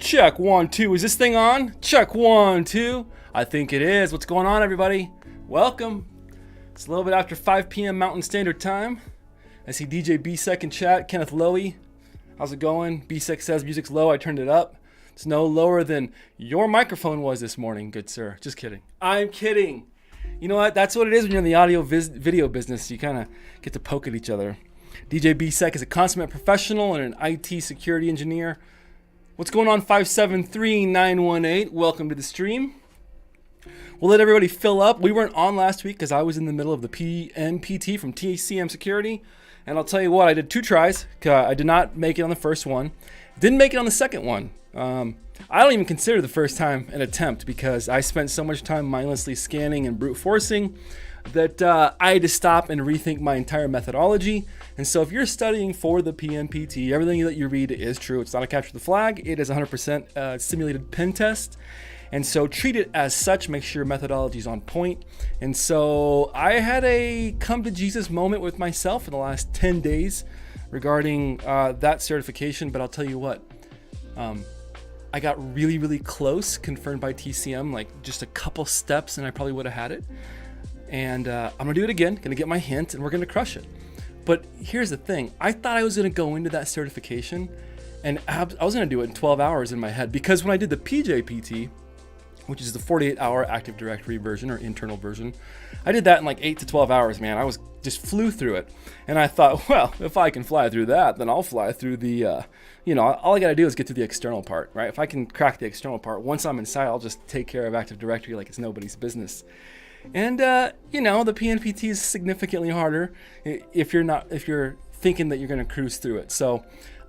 Check 1, 2. Is this thing on? Check 1, 2. I think it is. What's going on, everybody? Welcome. It's a little bit after 5 p.m. Mountain Standard Time. I see DJ B-Sec in chat. Kenneth Lowy. How's it going? B-Sec says music's low. I turned it up. It's no lower than your microphone was this morning, good sir. Just kidding. I'm kidding. You know what? That's what it is when you're in the audio video business. You kind of get to poke at each other. DJ B-Sec is a consummate professional and an IT security engineer. What's going on, 573-918? Welcome to the stream. We'll let everybody fill up. We weren't on last week because I was in the middle of the PNPT from TCM Security. And I'll tell you what, I did 2 tries. I did not make it on the first one. Didn't make it on the second one. I don't even consider the first time an attempt because I spent so much time mindlessly scanning and brute forcing that I had to stop and rethink my entire methodology. And so if you're studying for the PNPT, everything that you read is true. It's not a capture the flag. It is 100% simulated pen test. And so treat it as such. Make sure your methodology is on point. And so I had a come to Jesus moment with myself in the last 10 days regarding that certification. But I'll tell you what, I got really, really close, confirmed by TCM, like just a couple steps, and I probably would have had it. And I'm gonna do it again, gonna get my hint, and we're gonna crush it. But here's the thing, I thought I was gonna go into that certification, and I was gonna do it in 12 hours in my head, because when I did the PJPT, which is the 48-hour Active Directory version or internal version, I did that in like 8 to 12 hours, man. I just flew through it. And I thought, well, if I can fly through that, then I'll fly through the, all I gotta do is get to the external part, right? If I can crack the external part, once I'm inside, I'll just take care of Active Directory like it's nobody's business. And, the PNPT is significantly harder if you're thinking that you're gonna cruise through it. So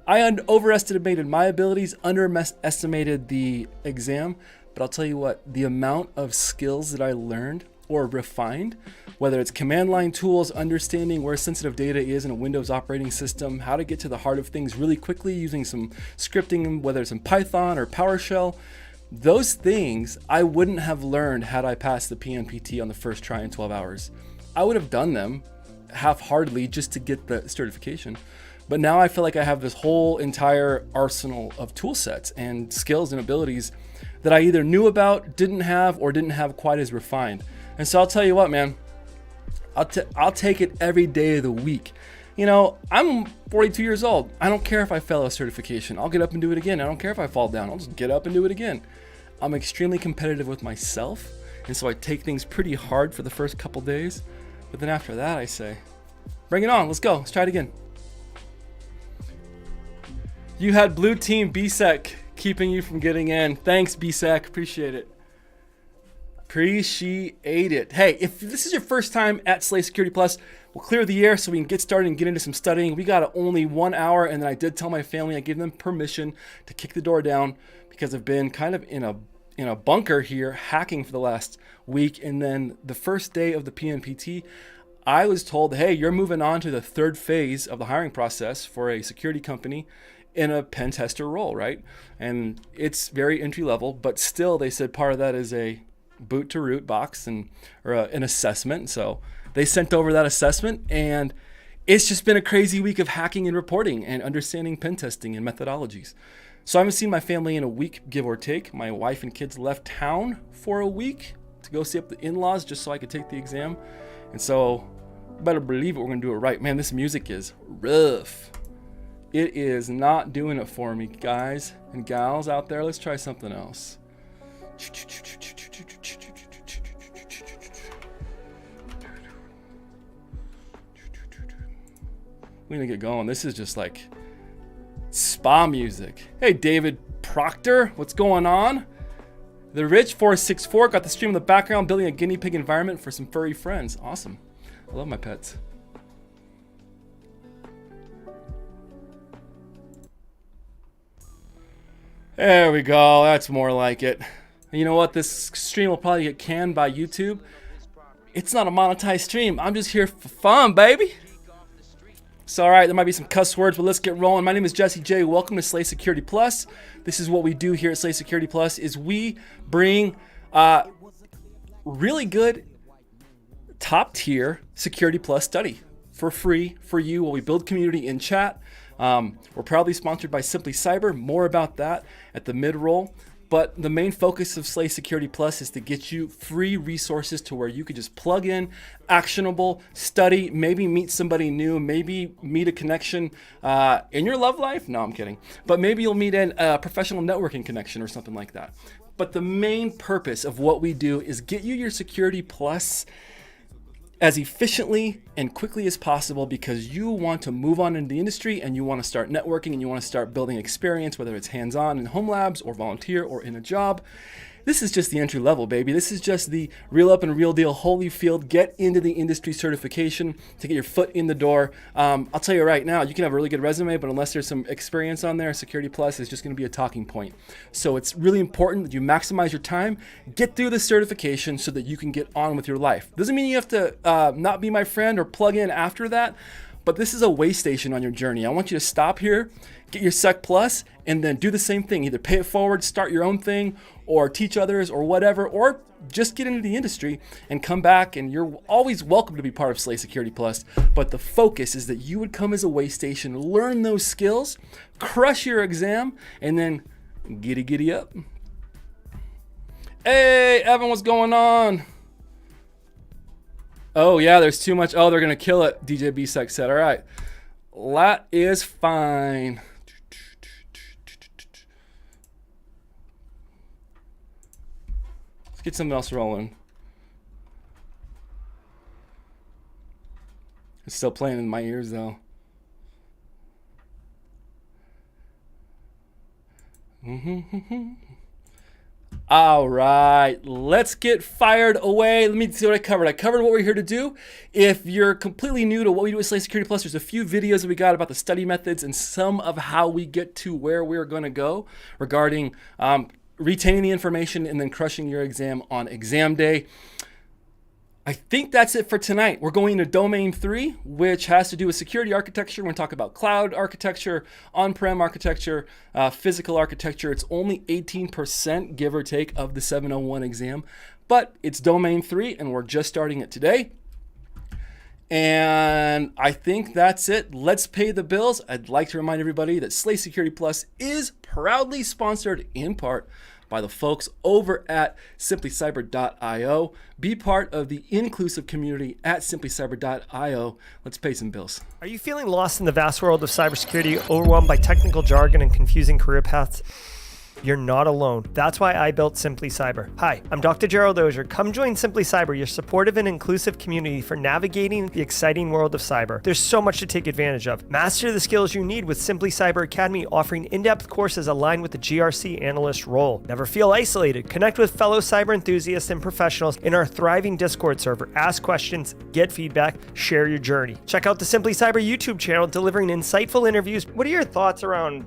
I overestimated my abilities, underestimated the exam. But I'll tell you what, the amount of skills that I learned or refined, whether it's command line tools, understanding where sensitive data is in a Windows operating system, how to get to the heart of things really quickly using some scripting, whether it's in Python or PowerShell, those things I wouldn't have learned had I passed the PNPT on the first try in 12 hours. I would have done them half-heartedly just to get the certification. But now I feel like I have this whole entire arsenal of tool sets and skills and abilities that I either knew about, didn't have, or didn't have quite as refined. And so I'll tell you what, man, I'll take it every day of the week. You know, I'm 42 years old. I don't care if I fail a certification. I'll get up and do it again. I don't care if I fall down. I'll just get up and do it again. I'm extremely competitive with myself. And so I take things pretty hard for the first couple days. But then after that, I say, bring it on. Let's go. Let's try it again. You had blue team B-Sec keeping you from getting in. Thanks, B-Sec. Appreciate it. Appreciate it. Hey, if this is your first time at Slay Security Plus, we'll clear the air so we can get started and get into some studying. We got only 1 hour, and then I did tell my family, I gave them permission to kick the door down because I've been kind of in a bunker here hacking for the last week. And then the first day of the PNPT, I was told, hey, you're moving on to the 3rd phase of the hiring process for a security company in a pen tester role, right? And it's very entry level, but still they said part of that is a boot to root box or an assessment. So they sent over that assessment, and it's just been a crazy week of hacking and reporting and understanding pen testing and methodologies. So I haven't seen my family in a week, give or take. My wife and kids left town for a week to go see up the in-laws just so I could take the exam. And so better believe it, we're gonna do it right. Man, this music is rough. It is not doing it for me, guys and gals out there. Let's try something else. We're gonna get going. This is just like spa music. Hey, David Proctor, what's going on? The Rich 464 got the stream in the background, building a guinea pig environment for some furry friends. Awesome. I love my pets. There we go. That's more like it. And you know what? This stream will probably get canned by YouTube. It's not a monetized stream. I'm just here for fun, baby. So, all right, there might be some cuss words, but let's get rolling. My name is Jesse J. Welcome to Slay Security Plus. This is what we do here at Slay Security Plus is we bring really good top tier Security Plus study for free for you while we build community in chat. We're proudly sponsored by Simply Cyber. More about that at the mid-roll. But the main focus of Slay Security Plus is to get you free resources to where you could just plug in, actionable, study, maybe meet somebody new, maybe meet a connection in your love life. No, I'm kidding. But maybe you'll meet a professional networking connection or something like that. But the main purpose of what we do is get you your Security Plus as efficiently and quickly as possible, because you want to move on into the industry and you want to start networking and you want to start building experience, whether it's hands-on in home labs or volunteer or in a job. This is just the entry level, baby. This is just the real up and real deal Holyfield get into the industry certification to get your foot in the door. I'll tell you right now, you can have a really good resume, but unless there's some experience on there, Security Plus is just going to be a talking point. So it's really important that you maximize your time, get through the certification so that you can get on with your life. Doesn't mean you have to not be my friend or plug in after that, but this is a way station on your journey. I want you to stop here, get your Sec Plus, and then do the same thing. Either pay it forward, start your own thing, or teach others, or whatever, or just get into the industry and come back, and you're always welcome to be part of Slay Security Plus. But the focus is that you would come as a way station, learn those skills, crush your exam, and then giddy up. Hey, Evan, what's going on? Oh, yeah, there's too much. Oh, they're going to kill it, DJ B-Sec said. All right. That is fine. Let's get something else rolling. It's still playing in my ears, though. All right, let's get fired away. Let me see what I covered. I covered what we're here to do. If you're completely new to what we do with Slay Security Plus, there's a few videos that we got about the study methods and some of how we get to where we're going to go regarding retaining the information and then crushing your exam on exam day. I think that's it for tonight. We're going into domain 3, which has to do with security architecture. We're going to talk about cloud architecture, on-prem architecture, physical architecture. It's only 18%, give or take, of the 701 exam, but it's domain 3, and we're just starting it today. And I think that's it. Let's pay the bills. I'd like to remind everybody that Slay Security Plus is proudly sponsored in part by the folks over at simplycyber.io. Be part of the inclusive community at simplycyber.io. Let's pay some bills. Are you feeling lost in the vast world of cybersecurity, overwhelmed by technical jargon and confusing career paths? You're not alone. That's why I built Simply Cyber. Hi, I'm Dr. Gerald Ozier. Come join Simply Cyber, your supportive and inclusive community for navigating the exciting world of cyber. There's so much to take advantage of. Master the skills you need with Simply Cyber Academy, offering in-depth courses aligned with the GRC analyst role. Never feel isolated. Connect with fellow cyber enthusiasts and professionals in our thriving Discord server. Ask questions, get feedback, share your journey. Check out the Simply Cyber YouTube channel, delivering insightful interviews. What are your thoughts around,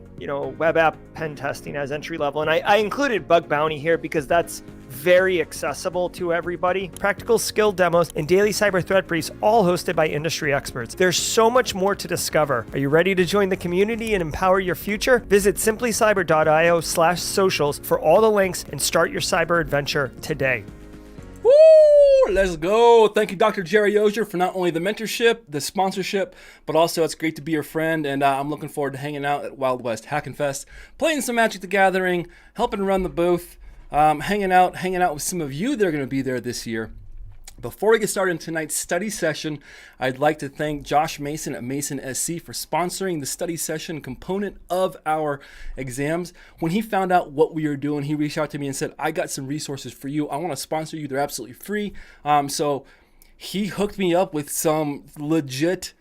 web app pen testing as entry level? And I included bug bounty here because that's very accessible to everybody. Practical skill demos and daily cyber threat briefs, all hosted by industry experts. There's so much more to discover. Are you ready to join the community and empower your future? Visit simplycyber.io/socials for all the links and start your cyber adventure today. Woo! Let's go. Thank you, Dr. Jerry Ozier, for not only the mentorship, the sponsorship, but also it's great to be your friend. And I'm looking forward to hanging out at Wild West Hackin' Fest, playing some Magic the Gathering, helping run the booth, hanging out with some of you that are going to be there this year. Before we get started in tonight's study session, I'd like to thank Josh Mason at Mason SC for sponsoring the study session component of our exams. When he found out what we were doing, he reached out to me and said, I got some resources for you. I want to sponsor you. They're absolutely free. So he hooked me up with some legit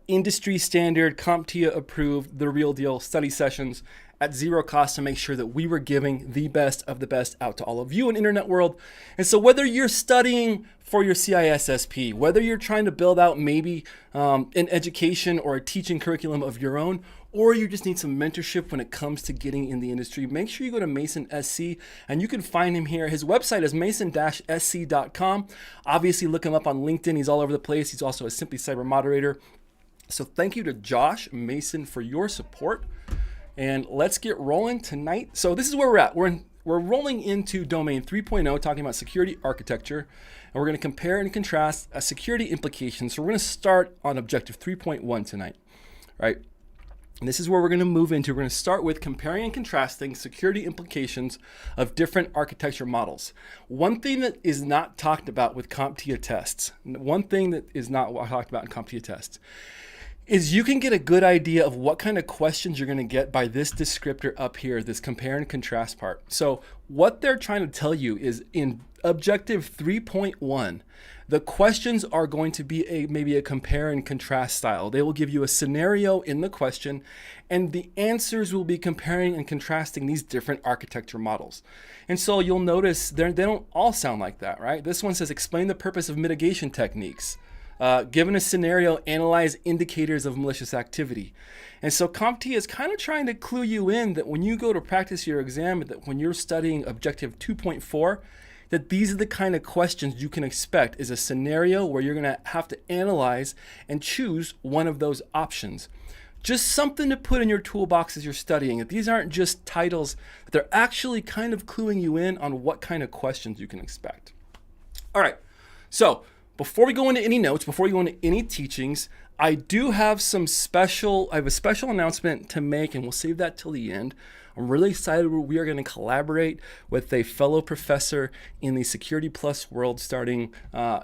industry standard, CompTIA approved, the real deal study sessions at zero cost to make sure that we were giving the best of the best out to all of you in internet world. And so whether you're studying for your CISSP, whether you're trying to build out maybe an education or a teaching curriculum of your own, or you just need some mentorship when it comes to getting in the industry, make sure you go to Mason SC, and you can find him here. His website is mason-sc.com. Obviously, look him up on LinkedIn. He's all over the place. He's also a Simply Cyber moderator. So thank you to Josh Mason for your support. And let's get rolling tonight. So this is where we're at. We're rolling into domain 3.0, talking about security architecture, and we're going to compare and contrast security implications. So we're going to start on objective 3.1 tonight, right? And this is where we're going to move into. We're going to start with comparing and contrasting security implications of different architecture models. One thing that is not talked about with CompTIA tests, one thing that is not talked about in CompTIA tests, is you can get a good idea of what kind of questions you're going to get by this descriptor up here, this compare and contrast part. So what they're trying to tell you is in objective 3.1, the questions are going to be maybe a compare and contrast style. They will give you a scenario in the question, and the answers will be comparing and contrasting these different architecture models. And so you'll notice they don't all sound like that, right? This one says, explain the purpose of mitigation techniques. Given a scenario, analyze indicators of malicious activity. And so CompTIA is kind of trying to clue you in that when you go to practice your exam, that when you're studying objective 2.4, that these are the kind of questions you can expect is a scenario where you're going to have to analyze and choose one of those options. Just something to put in your toolbox as you're studying. That these aren't just titles, that they're actually kind of cluing you in on what kind of questions you can expect. All right, so before we go into any notes, before we go into any teachings, I have a special announcement to make, and we'll save that till the end. I'm really excited. We are going to collaborate with a fellow professor in the Security Plus world starting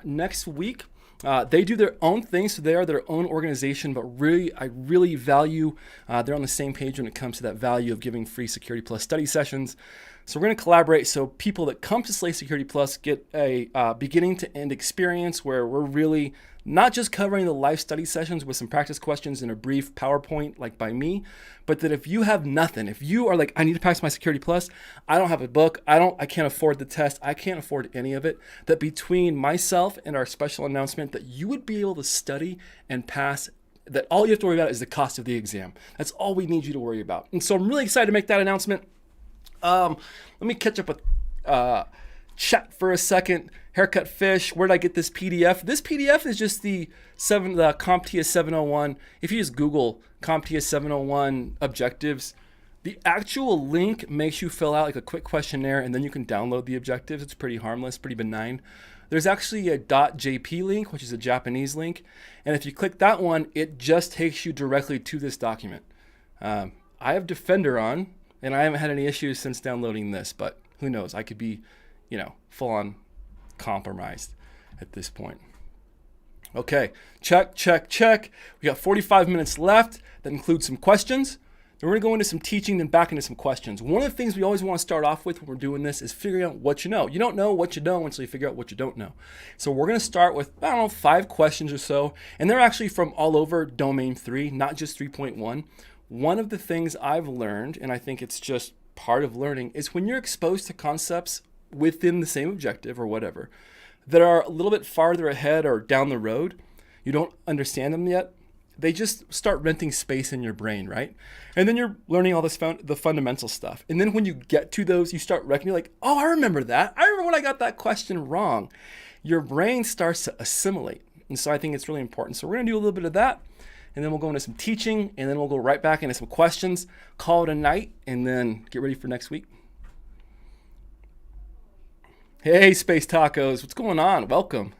next week. They do their own thing, so they are their own organization, but I really value, they're on the same page when it comes to that value of giving free Security Plus study sessions. So we're going to collaborate so people that come to Slay Security Plus get a beginning to end experience where we're really not just covering the live study sessions with some practice questions and a brief PowerPoint like by me, but that if you have nothing, if you are like, I need to practice my Security Plus, I don't have a book, I can't afford the test, I can't afford any of it, that between myself and our special announcement that you would be able to study and pass, that all you have to worry about is the cost of the exam. That's all we need you to worry about. And so I'm really excited to make that announcement. Let me catch up with chat for a second. Haircut Fish, where did I get this PDF? This PDF is just the CompTIA 701. If you just Google CompTIA 701 objectives, the actual link makes you fill out like a quick questionnaire, and then you can download the objectives. It's pretty harmless, pretty benign. There's actually a .jp link, which is a Japanese link, and if you click that one, it just takes you directly to this document. I have Defender on, and I haven't had any issues since downloading this, but who knows? I could be, full on compromised at this point. Okay, check. We got 45 minutes left. That includes some questions. Then we're going to go into some teaching, then back into some questions. One of the things we always want to start off with when we're doing this is figuring out what you know. You don't know what you know until you figure out what you don't know. So we're going to start with, 5 questions or so, and they're actually from all over Domain 3, not just 3.1. One of the things I've learned, and I think it's just part of learning, is when you're exposed to concepts within the same objective or whatever that are a little bit farther ahead or down the road, you don't understand them yet, they just start renting space in your brain, right? And then you're learning all this the fundamental stuff. And then when you get to those, you start reckoning like, oh, I remember that. I remember when I got that question wrong. Your brain starts to assimilate. And so I think it's really important. So we're going to do a little bit of that, and then we'll go into some teaching, and then we'll go right back into some questions, call it a night, and then get ready for next week. Hey, Space Tacos, what's going on? Welcome.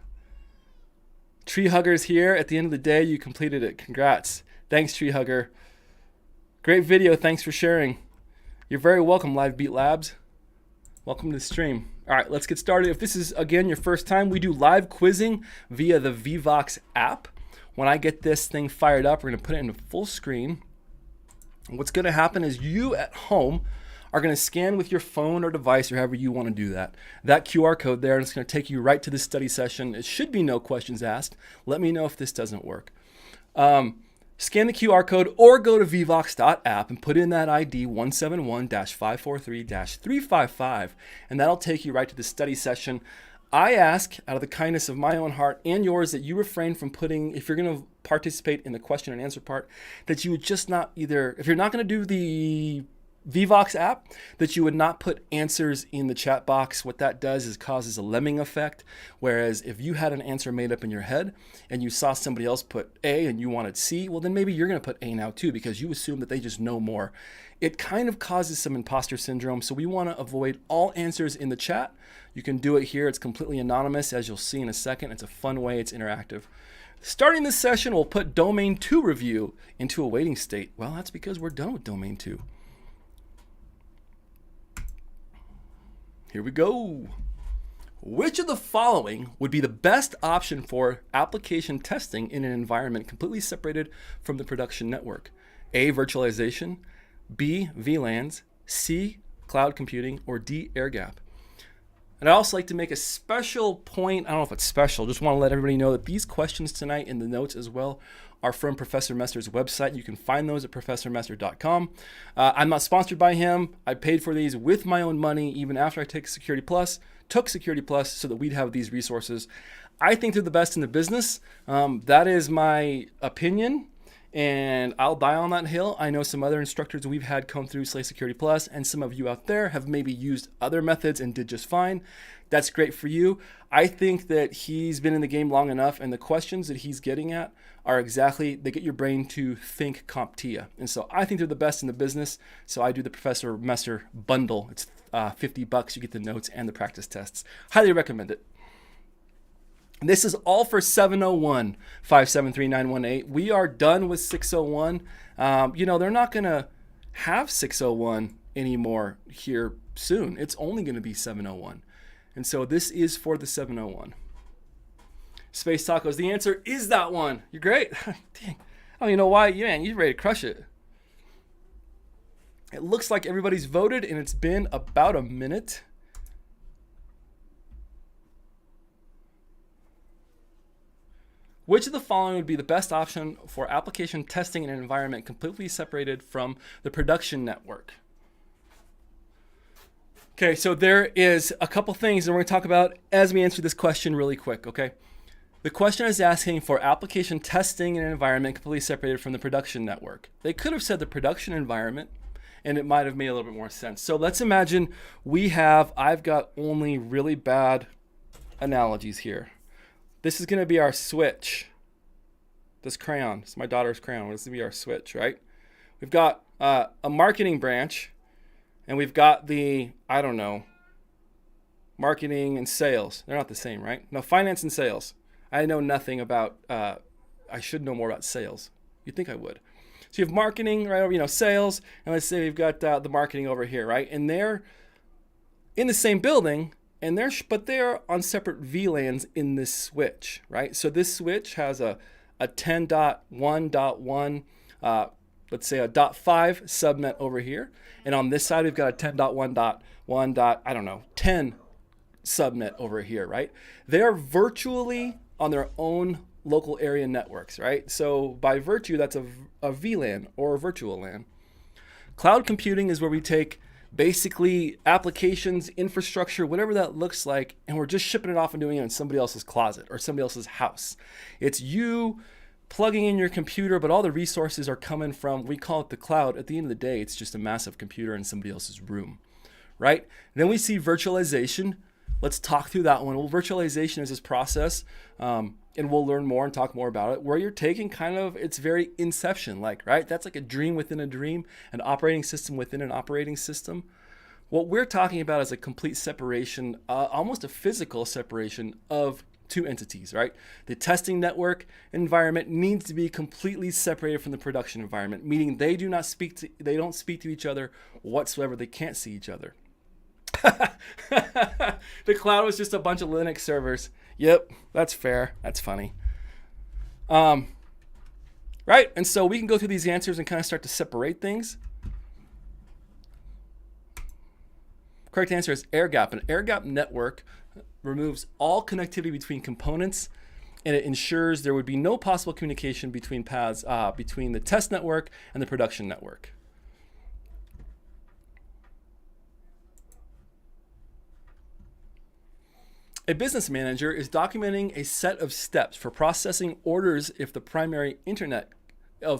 Tree Huggers here. At the end of the day, you completed it. Congrats. Thanks, Tree Hugger. Great video. Thanks for sharing. You're very welcome, Live Beat Labs. Welcome to the stream. All right, let's get started. If this is, again, your first time, we do live quizzing via the Vivox app. When I get this thing fired up, we're going to put it into full screen. And what's going to happen is you at home are going to scan with your phone or device or however you want to do that QR code there, and it's going to take you right to the study session. It should be no questions asked. Let me know if this doesn't work. Scan the QR code or go to vivox.app and put in that ID 171-543-355, and that'll take you right to the study session. I ask, out of the kindness of my own heart and yours, that you refrain from putting, if you're going to participate in the question and answer part, that you would just not either, if you're not going to do the Vivox app, that you would not put answers in the chat box. What that does is causes a lemming effect. Whereas if you had an answer made up in your head and you saw somebody else put A and you wanted C, well, then maybe you're going to put A now too, because you assume that they just know more. It kind of causes some imposter syndrome. So we want to avoid all answers in the chat. You can do it here. It's completely anonymous, as you'll see in a second. It's a fun way. It's interactive. Starting this session, we'll put Domain 2 review into a waiting state. Well, that's because we're done with Domain 2. Here we go. Which of the following would be the best option for application testing in an environment completely separated from the production network? A, virtualization, B, VLANs, C, cloud computing, or D, air gap? And I also like to make a special point. I don't know if it's special. Just want to let everybody know that these questions tonight in the notes as well are from Professor Messer's website. You can find those at professormesser.com. I'm not sponsored by him. I paid for these with my own money even after I took Security Plus so that we'd have these resources. I think they're the best in the business. That is my opinion, and I'll die on that hill. I know some other instructors we've had come through Slay Security Plus, and some of you out there have maybe used other methods and did just fine. That's great for you. I think that he's been in the game long enough, and the questions that he's getting at are exactly, they get your brain to think CompTIA. And so I think they're the best in the business. So I do the Professor Messer bundle. It's $50. You get the notes and the practice tests. Highly recommend it. This is all for 701-573-918. We are done with 601. They're not going to have 601 anymore here soon. It's only going to be 701. And so this is for the 701. Space Tacos, the answer is that one. You're great. Dang. Oh, you know why? Man, you're ready to crush it. It looks like everybody's voted, and it's been about a minute. Which of the following would be the best option for application testing in an environment completely separated from the production network? Okay, so there is a couple things that we're going to talk about as we answer this question really quick, okay? The question is asking for application testing in an environment completely separated from the production network. They could have said the production environment, and it might have made a little bit more sense. So let's imagine I've got only really bad analogies here. This is going to be our switch. This crayon, it's my daughter's crayon. This is going to be our switch, right? We've got a marketing branch, and we've got marketing and sales. They're not the same, right? No, finance and sales. I know nothing about, I should know more about sales. You'd think I would. So you have marketing, right? Sales, and let's say we've got the marketing over here, right? And they're in the same building, but they're on separate VLANs in this switch, right? So this switch has a 10.1.1, let's say a .5 subnet over here, and on this side we've got a 10.1.1. 10 subnet over here, right? They are virtually on their own local area networks, right? So by virtue, that's a VLAN or a virtual LAN. Cloud computing is where we take basically applications, infrastructure, whatever that looks like, and we're just shipping it off and doing it in somebody else's closet or somebody else's house. It's you plugging in your computer, but all the resources are coming from, we call it the cloud. At the end of the day, it's just a massive computer in somebody else's room, right? Then we see virtualization. Let's talk through that one. Well, virtualization is this process, and we'll learn more and talk more about it, where you're taking it's very Inception-like, right? That's like a dream within a dream, an operating system within an operating system. What we're talking about is a complete separation, almost a physical separation of two entities, right? The testing network environment needs to be completely separated from the production environment, meaning they don't speak to each other whatsoever. They can't see each other. The cloud was just a bunch of Linux servers. Yep, that's fair. That's funny. Right? And so we can go through these answers and kind of start to separate things. Correct answer is air gap. An air gap network removes all connectivity between components, and it ensures there would be no possible communication between paths between the test network and the production network. A business manager is documenting a set of steps for processing orders if the primary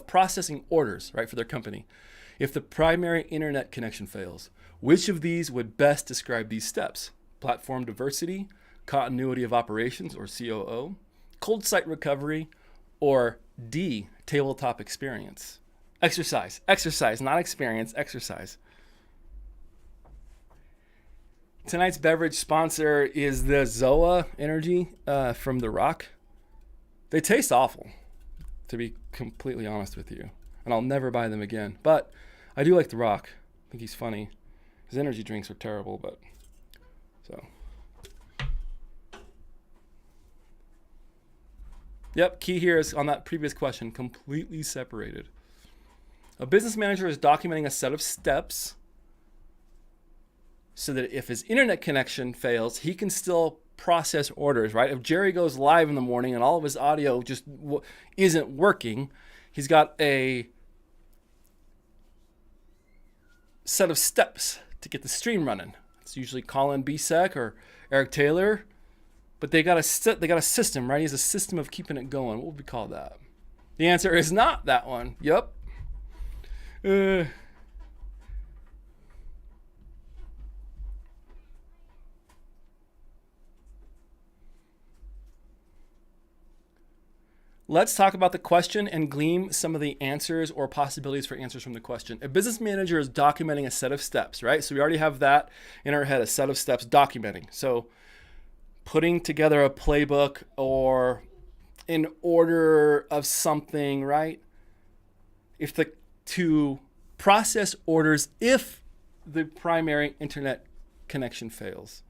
processing orders, right, for their company, if the primary internet connection fails. Which of these would best describe these steps? Platform diversity, continuity of operations, or COO, cold site recovery, or D, tabletop experience? Exercise, not experience, exercise. Tonight's beverage sponsor is the Zoa Energy from The Rock. They taste awful, to be completely honest with you. And I'll never buy them again. But I do like The Rock. I think he's funny. His energy drinks are terrible, but so. Yep, key here is on that previous question, completely separated. A business manager is documenting a set of steps so that if his internet connection fails, he can still process orders, right? If Jerry goes live in the morning and all of his audio just isn't working, he's got a set of steps to get the stream running. It's usually Colin Bisek or Eric Taylor, but they got a system, right? He has a system of keeping it going. What would we call that? The answer is not that one. Yep. Let's talk about the question and glean some of the answers or possibilities for answers from the question. A business manager is documenting a set of steps, right? So we already have that in our head, a set of steps documenting. So putting together a playbook or an order of something, right? To process orders if the primary internet connection fails.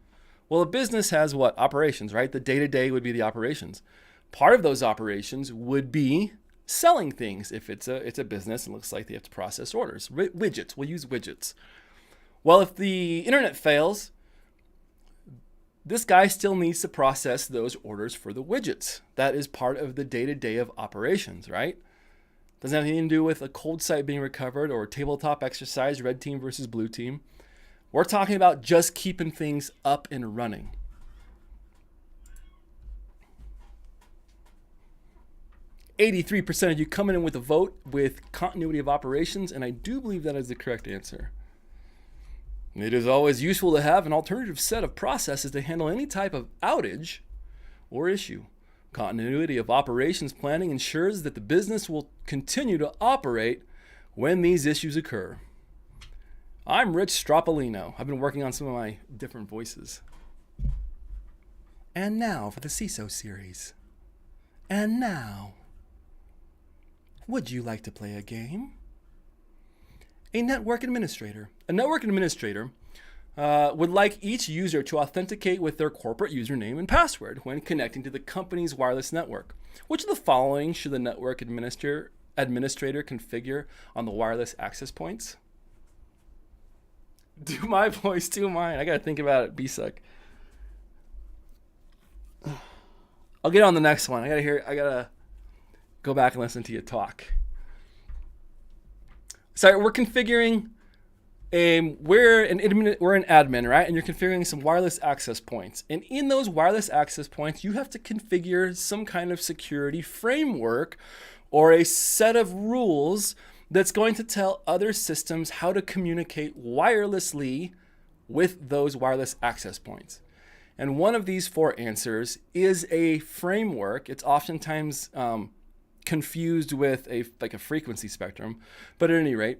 Well, a business has what? Operations, right? The day-to-day would be the operations. Part of those operations would be selling things. If it's a business, it looks like they have to process orders. Widgets, we'll use widgets. Well, if the internet fails, this guy still needs to process those orders for the widgets. That is part of the day-to-day of operations, right? Doesn't have anything to do with a cold site being recovered or a tabletop exercise, red team versus blue team. We're talking about just keeping things up and running. 83% of you coming in with a vote with continuity of operations, and I do believe that is the correct answer. It is always useful to have an alternative set of processes to handle any type of outage or issue. Continuity of operations planning ensures that the business will continue to operate when these issues occur. I'm Rich Strapolino. I've been working on some of my different voices. And now for the CISO series. And now, would you like to play a game? A network administrator. A network administrator would like each user to authenticate with their corporate username and password when connecting to the company's wireless network. Which of the following should the network administrator configure on the wireless access points? Do my voice, do mine. I gotta think about it, BSEC. I'll get on the next one. I gotta go back and listen to you talk. So we're configuring we're an admin, right? And you're configuring some wireless access points. And in those wireless access points, you have to configure some kind of security framework or a set of rules that's going to tell other systems how to communicate wirelessly with those wireless access points. And one of these four answers is a framework. It's oftentimes confused with a frequency spectrum, but at any rate,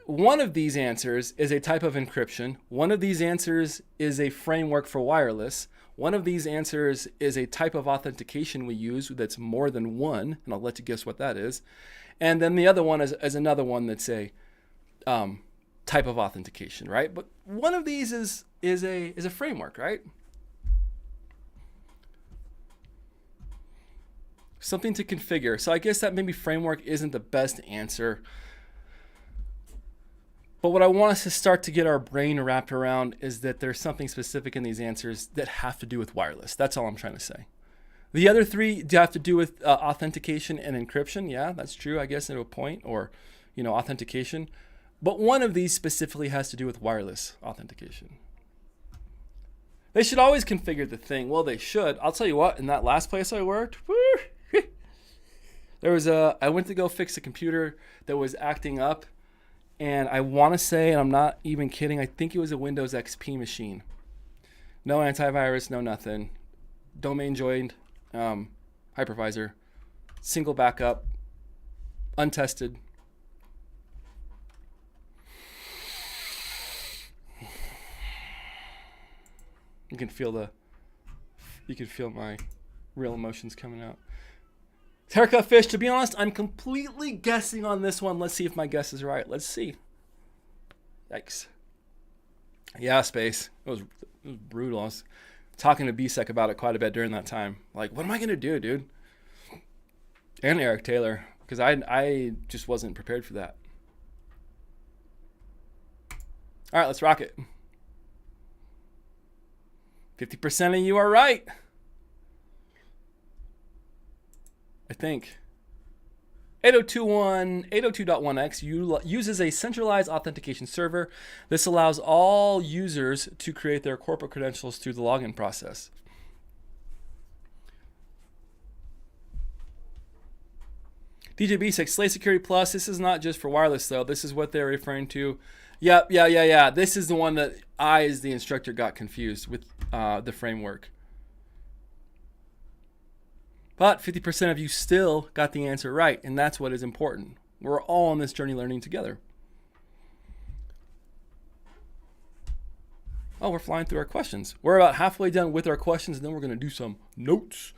one of these answers is a type of encryption. One of these answers is a framework for wireless. One of these answers is a type of authentication we use that's more than one, and I'll let you guess what that is. And then the other one is another one that's a type of authentication, right? But one of these is a framework, right? Something to configure. So I guess that maybe framework isn't the best answer. But what I want us to start to get our brain wrapped around is that there's something specific in these answers that have to do with wireless. That's all I'm trying to say. The other three have to do with authentication and encryption. Yeah, that's true, I guess, to a point, or, authentication. But one of these specifically has to do with wireless authentication. They should always configure the thing. Well, they should. I'll tell you what, in that last place I worked, I went to go fix a computer that was acting up. And I want to say, and I'm not even kidding, I think it was a Windows XP machine. No antivirus, no nothing. Domain joined, hypervisor, single backup, untested. You can feel my real emotions coming out. Haircut fish, to be honest, I'm completely guessing on this one. Let's see if my guess is right. Let's see. Yikes. Yeah, space. It was brutal. I was talking to BSEC about it quite a bit during that time. Like, what am I going to do, dude? And Eric Taylor, because I just wasn't prepared for that. All right, let's rock it. 50% of you are right. I think. 802.1x uses a centralized authentication server. This allows all users to create their corporate credentials through the login process. DJB6, Slay Security Plus. This is not just for wireless, though. This is what they're referring to. Yep, yeah. This is the one that I, as the instructor, got confused with the framework. But 50% of you still got the answer right, and that's what is important. We're all on this journey learning together. Oh, we're flying through our questions. We're about halfway done with our questions, and then we're going to do some notes.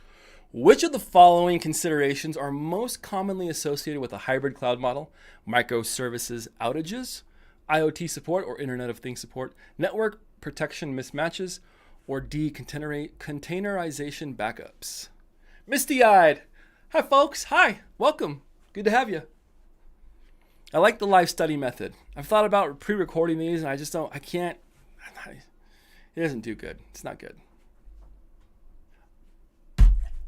Which of the following considerations are most commonly associated with a hybrid cloud model? Microservices outages, IoT support or Internet of Things support, network protection mismatches, or D, containerization backups? Misty-eyed. Hi, folks. Hi. Welcome. Good to have you. I like the live study method. I've thought about pre-recording these, and I can't. It doesn't do good. It's not good.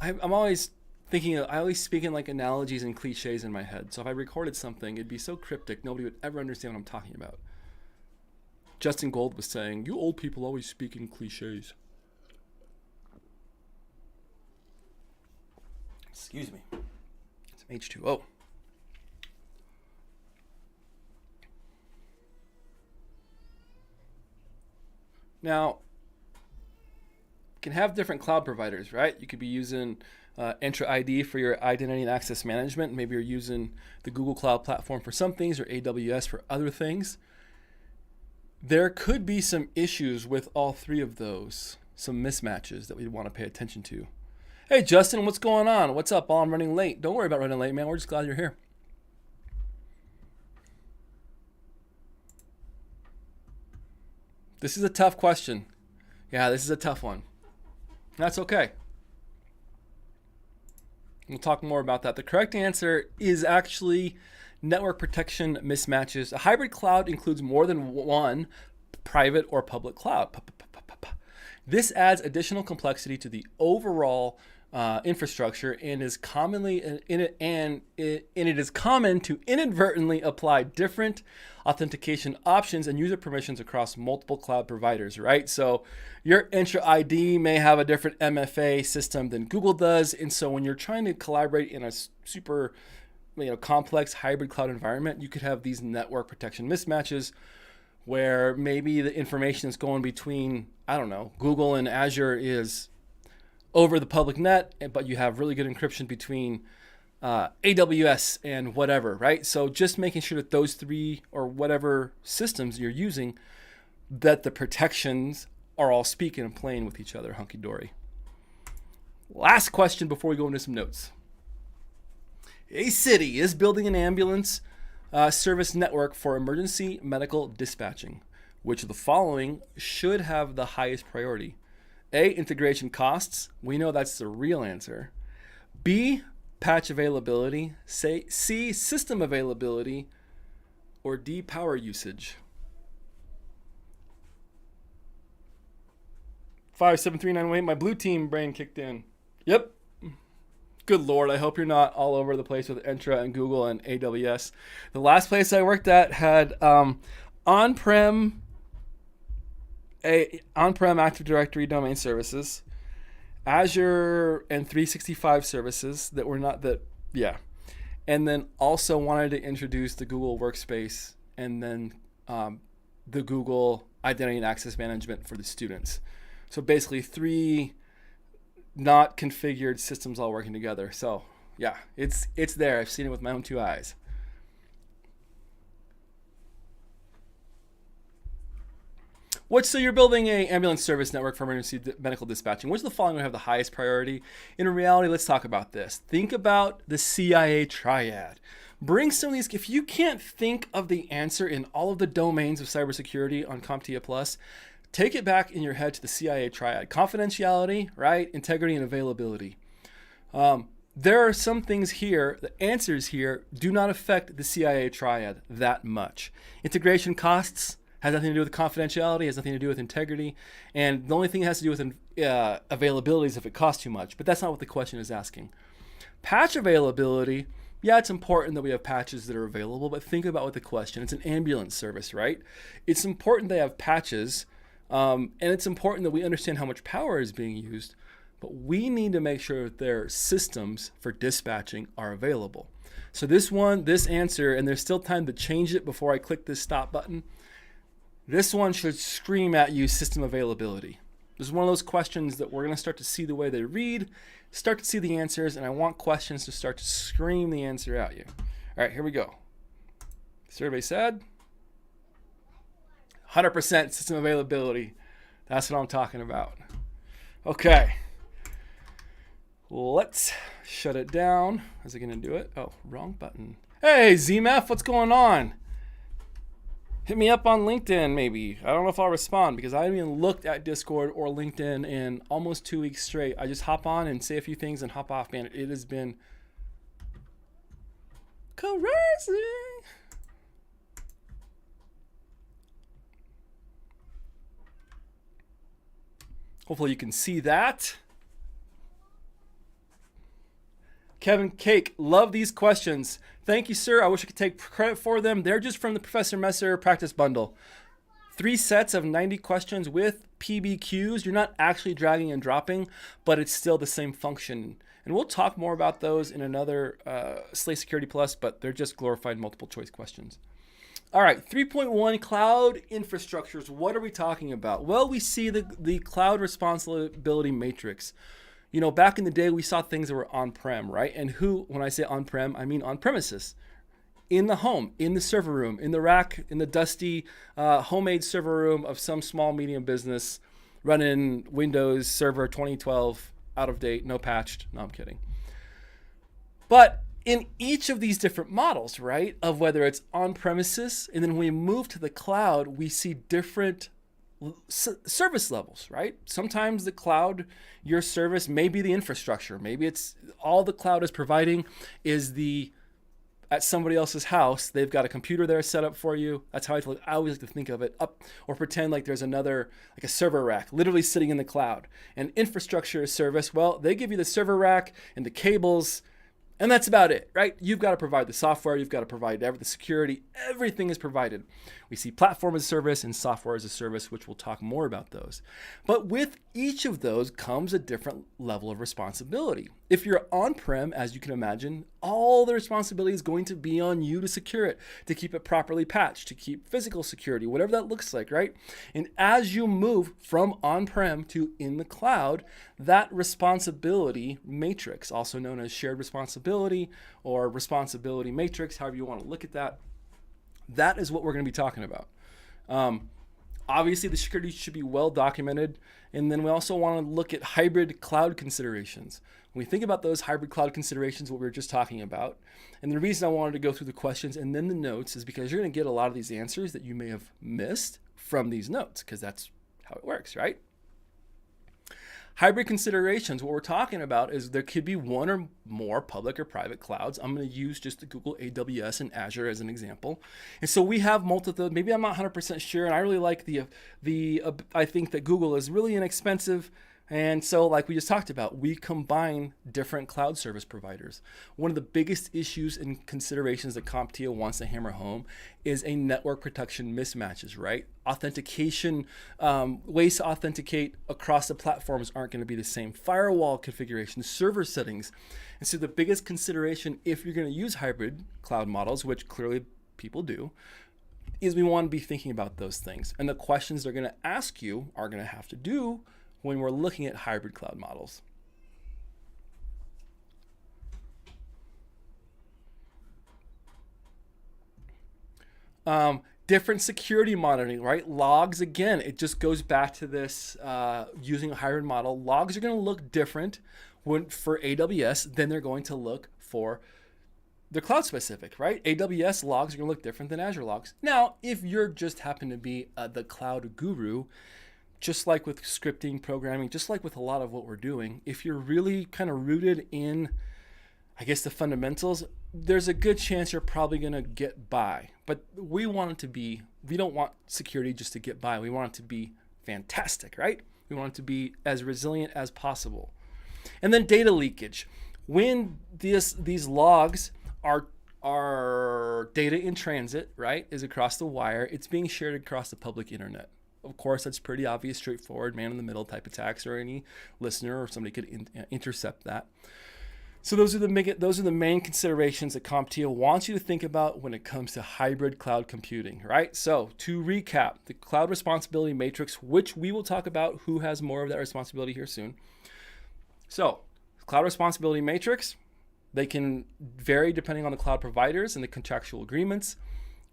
I'm always thinking, I always speak in like analogies and cliches in my head. So if I recorded something, it'd be so cryptic, nobody would ever understand what I'm talking about. Justin Gold was saying, you old people always speak in cliches. Excuse me. Some H2O. Now, you can have different cloud providers, right? You could be using Entra ID for your identity and access management. Maybe you're using the Google Cloud Platform for some things or AWS for other things. There could be some issues with all three of those, some mismatches that we want to pay attention to. Hey, Justin, what's going on? What's up? Oh, I'm running late. Don't worry about running late, man. We're just glad you're here. This is a tough question. Yeah, this is a tough one. That's okay. We'll talk more about that. The correct answer is actually network protection mismatches. A hybrid cloud includes more than one private or public cloud. This adds additional complexity to the overall infrastructure and is commonly it is common to inadvertently apply different authentication options and user permissions across multiple cloud providers, right? So your Entra ID may have a different MFA system than Google does, and so when you're trying to collaborate in a super complex hybrid cloud environment, you could have these network protection mismatches where maybe the information that's going between, I don't know, Google and Azure is over the public net, but you have really good encryption between AWS and whatever, right? So just making sure that those three or whatever systems you're using, that the protections are all speaking and playing with each other hunky-dory. Last question before we go into some notes. A city is building an ambulance service network for emergency medical dispatching. Which of the following should have the highest priority? A, integration costs. We know that's the real answer. B, patch availability. C, system availability. Or D, power usage. 57398, my blue team brain kicked in. Yep. Good Lord, I hope you're not all over the place with Entra and Google and AWS. The last place I worked at had on-prem Active Directory domain services, Azure and 365 services that were not that, yeah. And then also wanted to introduce the Google Workspace and then the Google Identity and Access Management for the students. So basically 3 not configured systems all working together. So yeah, it's there. I've seen it with my own 2 eyes. So you're building a ambulance service network for emergency medical dispatching. Which of the following would have the highest priority? In reality, let's talk about this. Think about the CIA triad. Bring some of these. If you can't think of the answer in all of the domains of cybersecurity on CompTIA Plus, take it back in your head to the CIA triad. Confidentiality, right? Integrity and availability. There are some things here, the answers here do not affect the CIA triad that much. Integration costs has nothing to do with confidentiality, has nothing to do with integrity, and the only thing it has to do with availability is if it costs too much, but that's not what the question is asking. Patch availability, yeah, it's important that we have patches that are available, but think about what the question, it's an ambulance service, right? It's important they have patches, and it's important that we understand how much power is being used, but we need to make sure that their systems for dispatching are available. So this answer, and there's still time to change it before I click this stop button, this one should scream at you system availability. This is one of those questions that we're going to start to see the way they read, start to see the answers, and I want questions to start to scream the answer at you. All right, here we go. Survey said 100% system availability. That's what I'm talking about. Okay. Let's shut it down. Is it going to do it? Oh, wrong button. Hey, ZMF, what's going on? Hit me up on LinkedIn, maybe. I don't know if I'll respond because I haven't even looked at Discord or LinkedIn in almost 2 weeks straight. I just hop on and say a few things and hop off, man. It has been crazy. Hopefully you can see that. Kevin Cake, love these questions. Thank you, sir. I wish I could take credit for them. They're just from the Professor Messer practice bundle. 3 sets of 90 questions with PBQs. You're not actually dragging and dropping, but it's still the same function. And we'll talk more about those in another Slay Security Plus, but they're just glorified multiple choice questions. All right, 3.1 cloud infrastructures. What are we talking about? Well, we see the cloud responsibility matrix. You know, back in the day, we saw things that were on-prem, right? And when I say on-prem, I mean on-premises, in the home, in the server room, in the rack, in the dusty homemade server room of some small medium business running Windows Server 2012, out of date, no patched. No, I'm kidding. But in each of these different models, right, of whether it's on-premises, and then when we move to the cloud, we see different service levels, right? Sometimes the cloud, your service may be the infrastructure. Maybe it's all the cloud is providing is at somebody else's house, they've got a computer there set up for you. That's how I always like to think of it, up, or pretend like there's another, like a server rack, literally sitting in the cloud. And infrastructure is service. Well, they give you the server rack and the cables, and that's about it, right? You've got to provide the software. You've got to provide the security. Everything is provided. We see platform as a service and software as a service, which we'll talk more about those. But with each of those comes a different level of responsibility. If you're on-prem, as you can imagine, all the responsibility is going to be on you to secure it, to keep it properly patched, to keep physical security, whatever that looks like, right? And as you move from on-prem to in the cloud, that responsibility matrix, also known as shared responsibility or responsibility matrix, however you want to look at that, that is what we're going to be talking about. Obviously, the security should be well documented. And then we also want to look at hybrid cloud considerations. When we think about those hybrid cloud considerations, what we were just talking about, and the reason I wanted to go through the questions and then the notes is because you're going to get a lot of these answers that you may have missed from these notes, because that's how it works, right? Hybrid considerations, what we're talking about is there could be one or more public or private clouds. I'm going to use just the Google AWS and Azure as an example. And so we have multiple, maybe I'm not 100% sure, and I really like I think that Google is really inexpensive. And so like we just talked about, we combine different cloud service providers. One of the biggest issues and considerations that CompTIA wants to hammer home is a network protection mismatches, right? Authentication, ways to authenticate across the platforms aren't going to be the same. Firewall configuration, server settings. And so the biggest consideration if you're going to use hybrid cloud models, which clearly people do, is we want to be thinking about those things. And the questions they're going to ask you are going to have to do when we're looking at hybrid cloud models. different security monitoring, right? Logs, again, it just goes back to this using a hybrid model. Logs are going to look different for AWS than they're going to look for the cloud specific, right? AWS logs are going to look different than Azure logs. Now, if you're just happen to be the cloud guru, just like with scripting, programming, just like with a lot of what we're doing, if you're really kind of rooted in, I guess, the fundamentals, there's a good chance you're probably going to get by. But we want it to be, we don't want security just to get by. We want it to be fantastic, right? We want it to be as resilient as possible. And then data leakage. When these logs are data in transit, right, is across the wire, it's being shared across the public internet. Of course, that's pretty obvious, straightforward, man-in-the-middle type attacks, or any listener or somebody could intercept that. So those are the main considerations that CompTIA wants you to think about when it comes to hybrid cloud computing, right? So to recap, the cloud responsibility matrix, which we will talk about who has more of that responsibility here soon. So cloud responsibility matrix, they can vary depending on the cloud providers and the contractual agreements.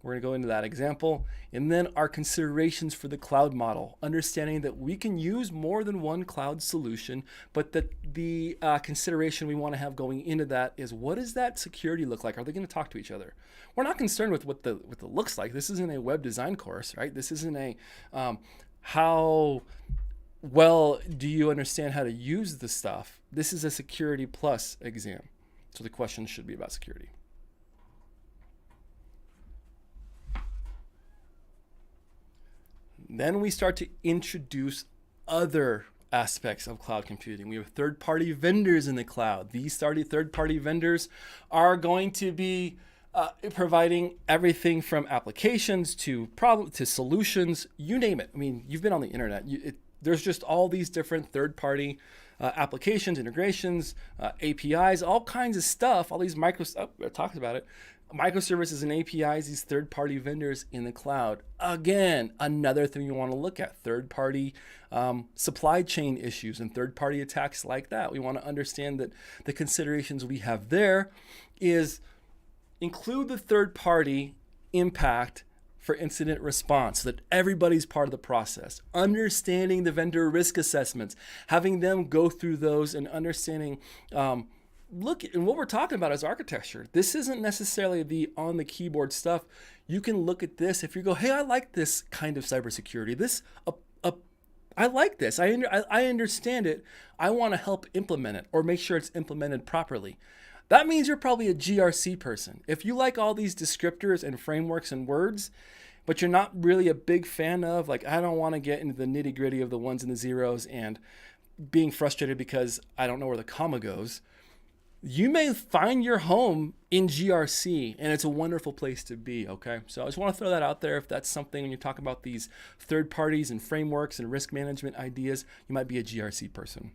We're going to go into that example. And then our considerations for the cloud model, understanding that we can use more than one cloud solution, but that the consideration we want to have going into that is, what does that security look like? Are they going to talk to each other? We're not concerned with what the looks like. This isn't a web design course, right? This isn't a how well do you understand how to use the stuff. This is a security plus exam. So the question should be about security. Then we start to introduce other aspects of cloud computing. We have third-party vendors in the cloud. These third-party vendors are going to be providing everything from applications to solutions, you name it. I mean, you've been on the internet. There's just all these different third-party applications, integrations, APIs, all kinds of stuff, all these I talked about it. Microservices and APIs, these third-party vendors in the cloud. Again, another thing you want to look at, third-party supply chain issues and third-party attacks like that. We want to understand that the considerations we have there is include the third-party impact for incident response so that everybody's part of the process. Understanding the vendor risk assessments, having them go through those and understanding look, and what we're talking about is architecture. This isn't necessarily the on the keyboard stuff. You can look at this if you go, hey, I like this kind of cybersecurity. I like this. I understand it. I want to help implement it or make sure it's implemented properly. That means you're probably a GRC person. If you like all these descriptors and frameworks and words, but you're not really a big fan of, like, I don't want to get into the nitty gritty of the ones and the zeros and being frustrated because I don't know where the comma goes, you may find your home in GRC, and it's a wonderful place to be, okay? So I just want to throw that out there. If that's something, when you talk about these third parties and frameworks and risk management ideas, you might be a GRC person.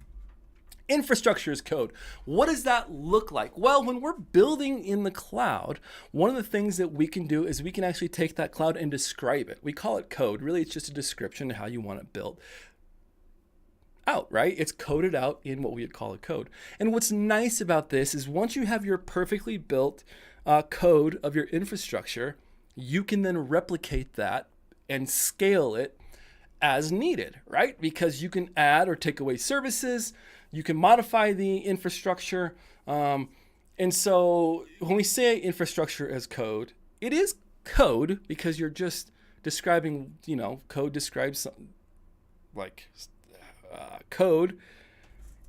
Infrastructure as code. What does that look like? Well, when we're building in the cloud, one of the things that we can do is we can actually take that cloud and describe it. We call it code. Really, it's just a description of how you want it built out, right? It's coded out in what we would call a code. And what's nice about this is once you have your perfectly built code of your infrastructure, you can then replicate that and scale it as needed, right? Because you can add or take away services, you can modify the infrastructure. And so when we say infrastructure as code, it is code because you're just describing, code describes something like code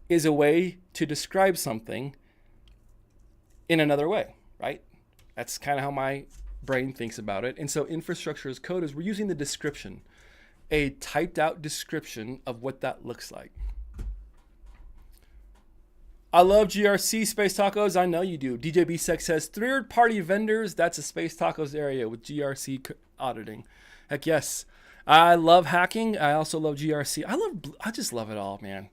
is a way to describe something in another way, right? That's kind of how my brain thinks about it. And so infrastructure as code is we're using the description, a typed out description of what that looks like. I love GRC Space Tacos. I know you do. DJ BSEC says third-party vendors. That's a Space Tacos area with GRC auditing. Heck yes. I love hacking. I also love GRC. I just love it all, man.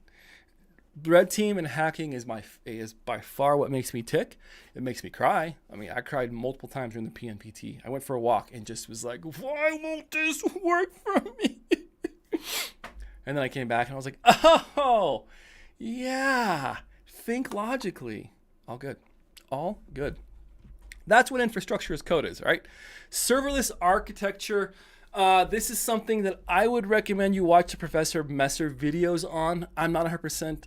Red team and hacking is by far what makes me tick. It makes me cry. I mean, I cried multiple times during the PNPT. I went for a walk and just was like, why won't this work for me? And then I came back and I was like, oh, yeah. Think logically. All good. All good. That's what infrastructure as code is, right? Serverless architecture. This is something that I would recommend you watch the Professor Messer videos on. I'm not 100%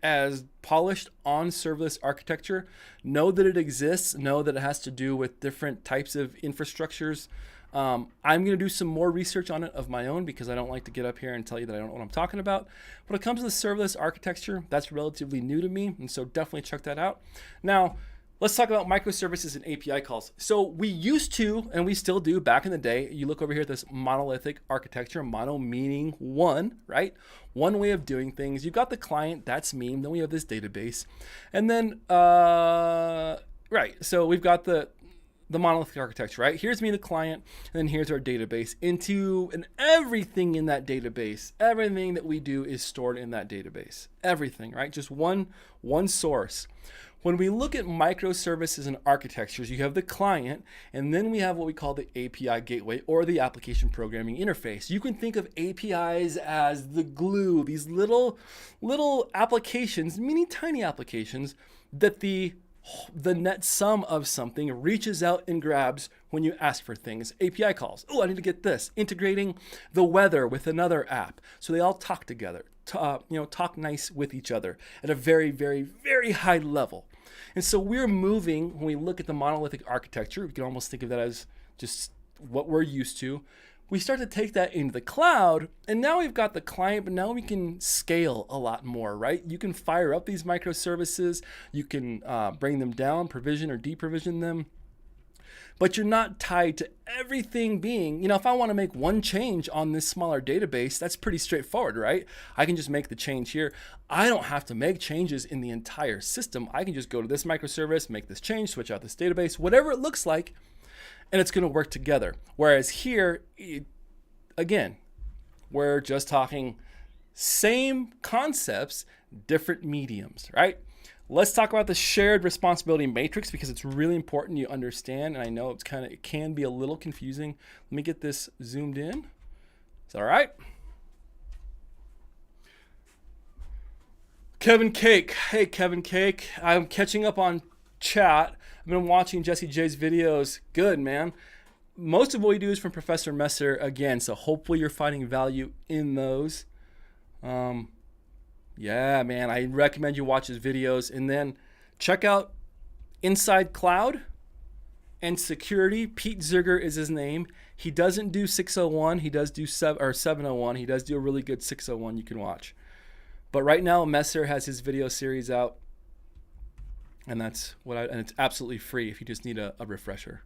as polished on serverless architecture. Know that it exists. Know that it has to do with different types of infrastructures. I'm going to do some more research on it of my own because I don't like to get up here and tell you that I don't know what I'm talking about. When it comes to the serverless architecture, that's relatively new to me, and so definitely check that out. Now, let's talk about microservices and API calls. So we used to, and we still do back in the day, you look over here at this monolithic architecture, mono meaning one, right? One way of doing things. You've got the client, that's me, and then we have this database. And then, right, so we've got the monolithic architecture, right? Here's me, the client, and then here's our database. And everything in that database, everything that we do is stored in that database. Everything, right? Just one source. When we look at microservices and architectures, you have the client, and then we have what we call the API gateway or the application programming interface. You can think of APIs as the glue, these little applications, mini tiny applications that the net sum of something reaches out and grabs when you ask for things. API calls. Oh, I need to get this. Integrating the weather with another app. So they all talk together, talk nice with each other at a very, very, very high level. And so we're moving, when we look at the monolithic architecture, we can almost think of that as just what we're used to. We start to take that into the cloud, and now we've got the client, but now we can scale a lot more, right? You can fire up these microservices, you can bring them down, provision or deprovision them, but you're not tied to everything being, if I want to make one change on this smaller database, that's pretty straightforward, right? I can just make the change here. I don't have to make changes in the entire system. I can just go to this microservice, make this change, switch out this database, whatever it looks like, and it's going to work together. Whereas here, again, we're just talking same concepts, different mediums, right? Let's talk about the shared responsibility matrix because it's really important you understand. And I know it can be a little confusing. Let me get this zoomed in. Is that all right? Kevin Cake. Hey, Kevin Cake. I'm catching up on chat. I've been watching Jesse J's videos. Good, man. Most of what we do is from Professor Messer again. So hopefully you're finding value in those. Yeah, man, I recommend you watch his videos and then check out Inside Cloud and Security. Pete Zerger is his name. He doesn't do 601. He does do 701. He does do a really good 601 you can watch. But right now, Messer has his video series out, and and it's absolutely free if you just need a refresher.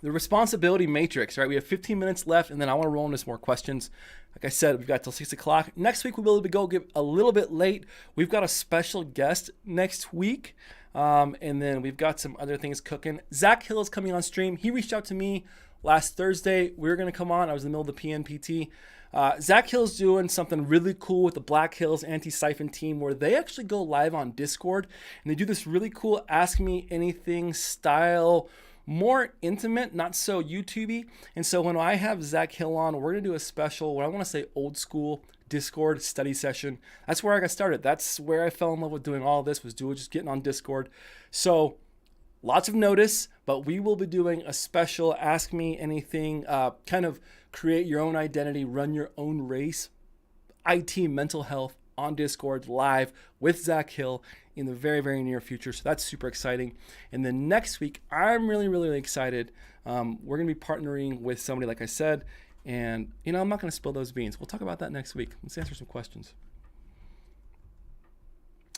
The responsibility matrix, right? We have 15 minutes left, and then I want to roll into some more questions. Like I said, we've got till 6 o'clock. Next week, we'll be able to go a little bit late. We've got a special guest next week, and then we've got some other things cooking. Zach Hill is coming on stream. He reached out to me last Thursday. We were going to come on. I was in the middle of the PNPT. Zach Hill's doing something really cool with the Black Hills Anti-Siphon team where they actually go live on Discord, and they do this really cool Ask Me Anything style, more intimate, not so YouTubey. And so when I have Zach Hill on, we're going to do a special, what I want to say old school Discord study session. That's where I got started. That's where I fell in love with doing all this, was just getting on Discord. So lots of notice, but we will be doing a special Ask Me Anything, kind of create your own identity, run your own race, IT, mental health on Discord live with Zach Hill in the very, very near future. So that's super exciting. And then next week, I'm really, really excited. We're going to be partnering with somebody, like I said, and I'm not going to spill those beans. We'll talk about that next week. Let's answer some questions.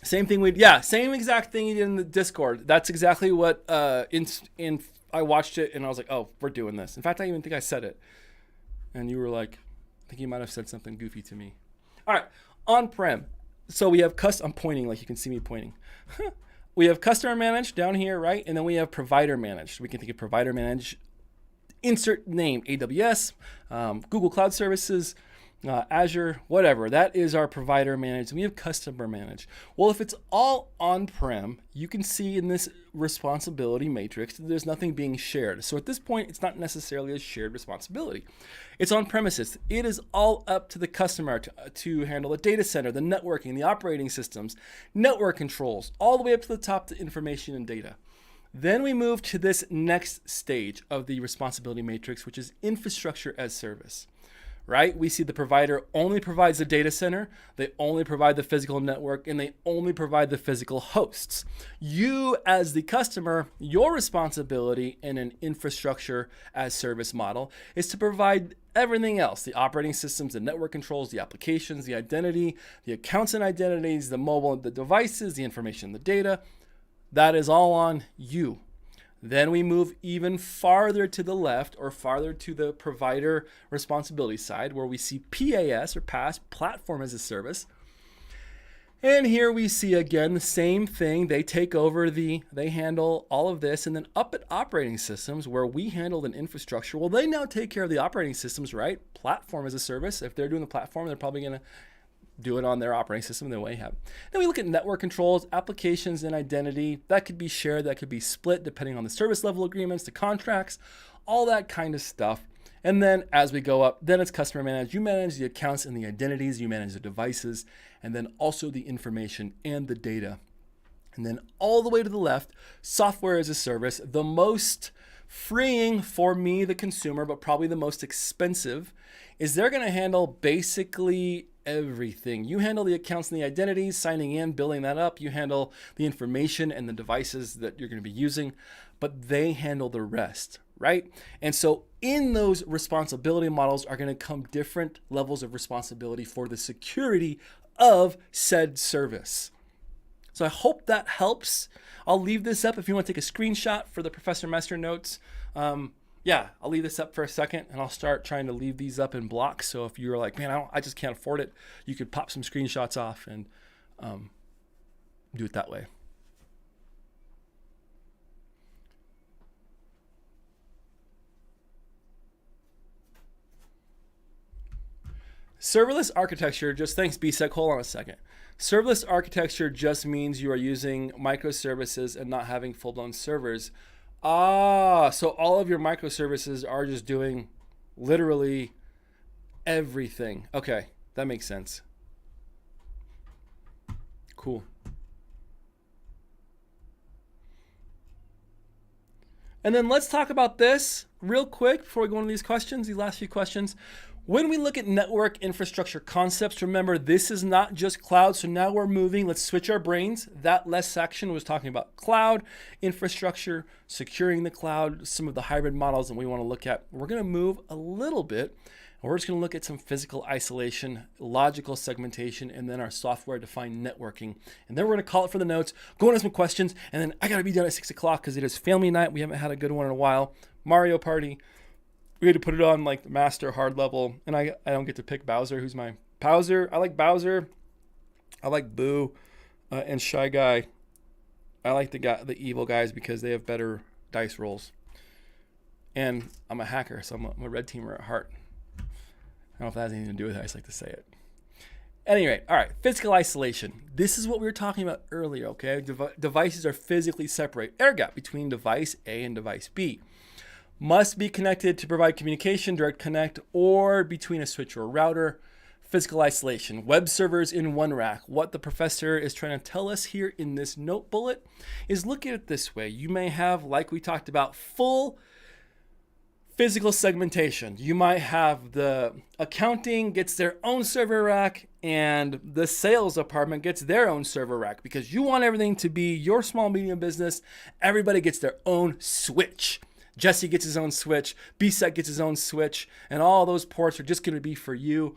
Same exact thing you did in the Discord. That's exactly what I watched it and I was like, oh, we're doing this. In fact, I even think I said it. And you were like, I think you might have said something goofy to me. All right, on-prem. So we have I'm pointing, like you can see me pointing. We have customer managed down here, right? And then we have provider managed. We can think of provider managed, insert name, AWS, Google Cloud Services, Azure, whatever. That is our provider managed. We have customer managed. Well, if it's all on-prem, you can see in this responsibility matrix that there's nothing being shared. So at this point, it's not necessarily a shared responsibility. It's on premises. It is all up to the customer to handle the data center, the networking, the operating systems, network controls, all the way up to the top to information and data. Then we move to this next stage of the responsibility matrix, which is infrastructure as service. Right? We see the provider only provides the data center, they only provide the physical network, and they only provide the physical hosts. You, as the customer, your responsibility in an infrastructure as service model is to provide everything else: the operating systems, the network controls, the applications, the identity, the accounts and identities, the mobile, the devices, the information, the data. That is all on you. Then we move even farther to the left, or farther to the provider responsibility side, where we see PaaS, or PaaS, Platform as a Service. And here we see again the same thing. They take over they handle all of this. And then up at operating systems, where we handled an infrastructure, well, they now take care of the operating systems, right? Platform as a service. If they're doing the platform, they're probably going to do it on their operating system the way they have. Then we look at network controls, applications, and identity. That could be shared, that could be split depending on the service level agreements, the contracts, all that kind of stuff. And then as we go up, then it's customer managed. You manage the accounts and the identities, you manage the devices, and then also the information and the data. And then all the way to the left, software as a service, the most freeing for me, the consumer, but probably the most expensive, is they're going to handle basically everything. You handle the accounts and the identities, signing in, building that up. You handle the information and the devices that you're going to be using, but they handle the rest, right? And so in those responsibility models are going to come different levels of responsibility for the security of said service. So I hope that helps. I'll leave this up if you want to take a screenshot for the Professor Master notes. I'll leave this up for a second, and I'll start trying to leave these up in blocks. So if you're like, man, I just can't afford it, you could pop some screenshots off and do it that way. Serverless architecture, thanks BSEC, hold on a second. Serverless architecture just means you are using microservices and not having full-blown servers. So all of your microservices are just doing literally everything. Okay, that makes sense. Cool. And then let's talk about this real quick before we go into these questions, these last few questions. When we look at network infrastructure concepts, remember, this is not just cloud. So now we're moving. Let's switch our brains. That last section was talking about cloud infrastructure, securing the cloud, some of the hybrid models that we want to look at. We're going to move a little bit, and we're just going to look at some physical isolation, logical segmentation, and then our software-defined networking. And then we're going to call it for the notes, go into some questions, and then I got to be done at 6 o'clock because it is family night. We haven't had a good one in a while. Mario Party. We had to put it on like the master hard level, and I don't get to pick Bowser. Who's my Bowser? I like Bowser. I like Boo and Shy Guy. I like the evil guys because they have better dice rolls. And I'm a hacker, so I'm a red teamer at heart. I don't know if that has anything to do with it. I just like to say it. Anyway, all right, physical isolation. This is what we were talking about earlier, okay? Devices are physically separate. Air gap between device A and device B. Must be connected to provide communication, direct connect, or between a switch or a router. Physical isolation, web servers in one rack. What the professor is trying to tell us here in this note bullet is look at it this way. You may have, like we talked about, full physical segmentation. You might have the accounting gets their own server rack and the sales department gets their own server rack because you want everything to be your small, medium business. Everybody gets their own switch. Jesse gets his own switch, BSEC gets his own switch, and all those ports are just going to be for you.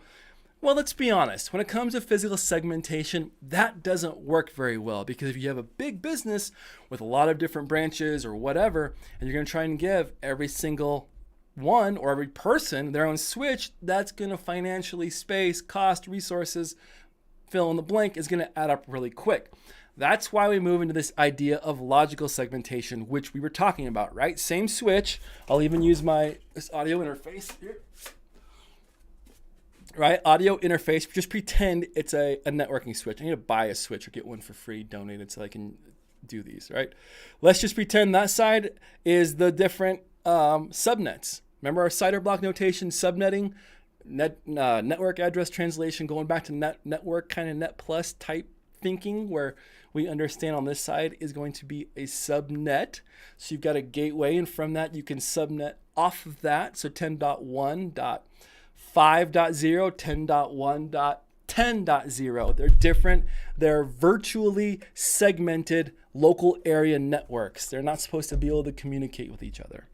Well, let's be honest. When it comes to physical segmentation, that doesn't work very well because if you have a big business with a lot of different branches or whatever, and you're going to try and give every single one or every person their own switch, that's going to financially space, cost, resources, fill in the blank is going to add up really quick. That's why we move into this idea of logical segmentation, which we were talking about, right? Same switch. I'll even use this audio interface here. Right? Audio interface. Just pretend it's a networking switch. I need to buy a switch or get one for free donated so I can do these, right? Let's just pretend that side is the different subnets. Remember our CIDR block notation, subnetting, network address translation, going back to network kind of net plus type thinking where we understand on this side is going to be a subnet. So you've got a gateway, and from that you can subnet off of that. So 10.1.5.0, 10.1.10.0. They're different. They're virtually segmented local area networks. They're not supposed to be able to communicate with each other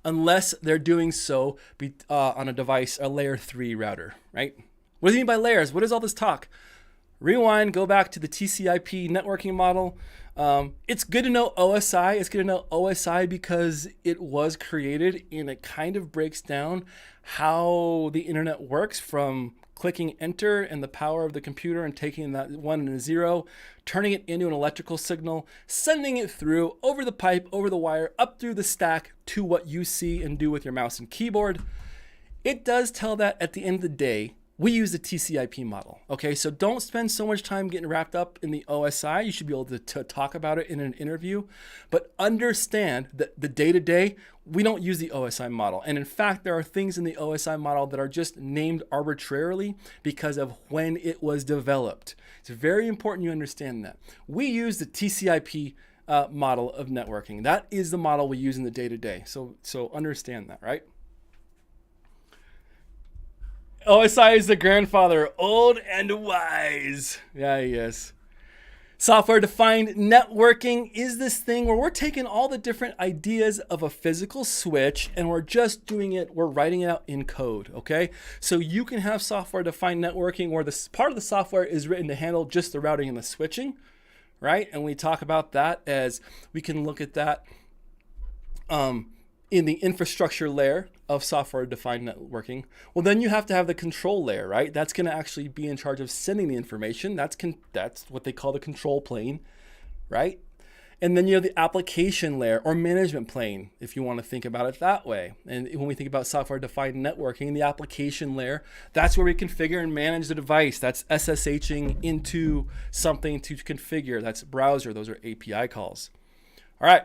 unless they're doing so on a device, a layer 3 router, right? What do you mean by layers? What is all this talk? Rewind, go back to the TCP networking model. It's good to know OSI. It's good to know OSI because it was created and it kind of breaks down how the internet works, from clicking enter and the power of the computer and taking that 1 and a 0, turning it into an electrical signal, sending it through over the pipe, over the wire, up through the stack to what you see and do with your mouse and keyboard. It does tell that at the end of the day, we use the TCP model. Okay, so don't spend so much time getting wrapped up in the OSI. You should be able to talk about it in an interview, but understand that the day-to-day, we don't use the OSI model. And in fact, there are things in the OSI model that are just named arbitrarily because of when it was developed. It's very important you understand that. We use the TCP model of networking. That is the model we use in the day-to-day. So understand that, right? OSI is the grandfather, old and wise. Yeah, he is. Software-defined networking is this thing where we're taking all the different ideas of a physical switch and we're just doing it, we're writing it out in code, okay? So you can have software-defined networking where this part of the software is written to handle just the routing and the switching, right? And we talk about that as we can look at that in the infrastructure layer of software-defined networking. Well, then you have to have the control layer, right? That's going to actually be in charge of sending the information. That's what they call the control plane, right? And then you have the application layer or management plane, if you want to think about it that way. And when we think about software-defined networking, the application layer, that's where we configure and manage the device. That's SSHing into something to configure. That's browser. Those are API calls. All right.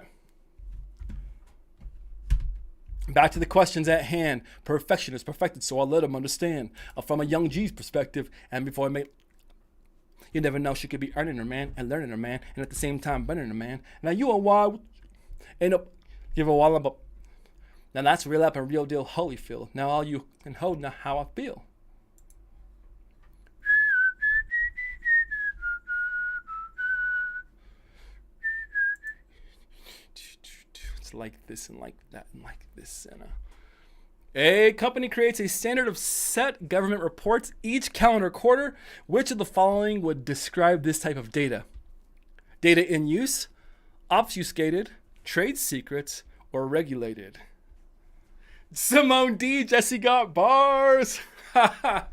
Back to the questions at hand. Perfection is perfected, so I'll let them understand. From a young G's perspective, and before I make, you never know, she could be earning her man and learning her man, and at the same time burning her man. Now you a wild, ain't up, give a wall up. Now that's real up and real deal Holyfield. Now all you can hold now how I feel. Like this and like that and like this. And a company creates a standard of set government reports each calendar quarter. Which of the following would describe this type of data? Data in use, obfuscated, trade secrets, or regulated? Simone D. Jesse got bars. You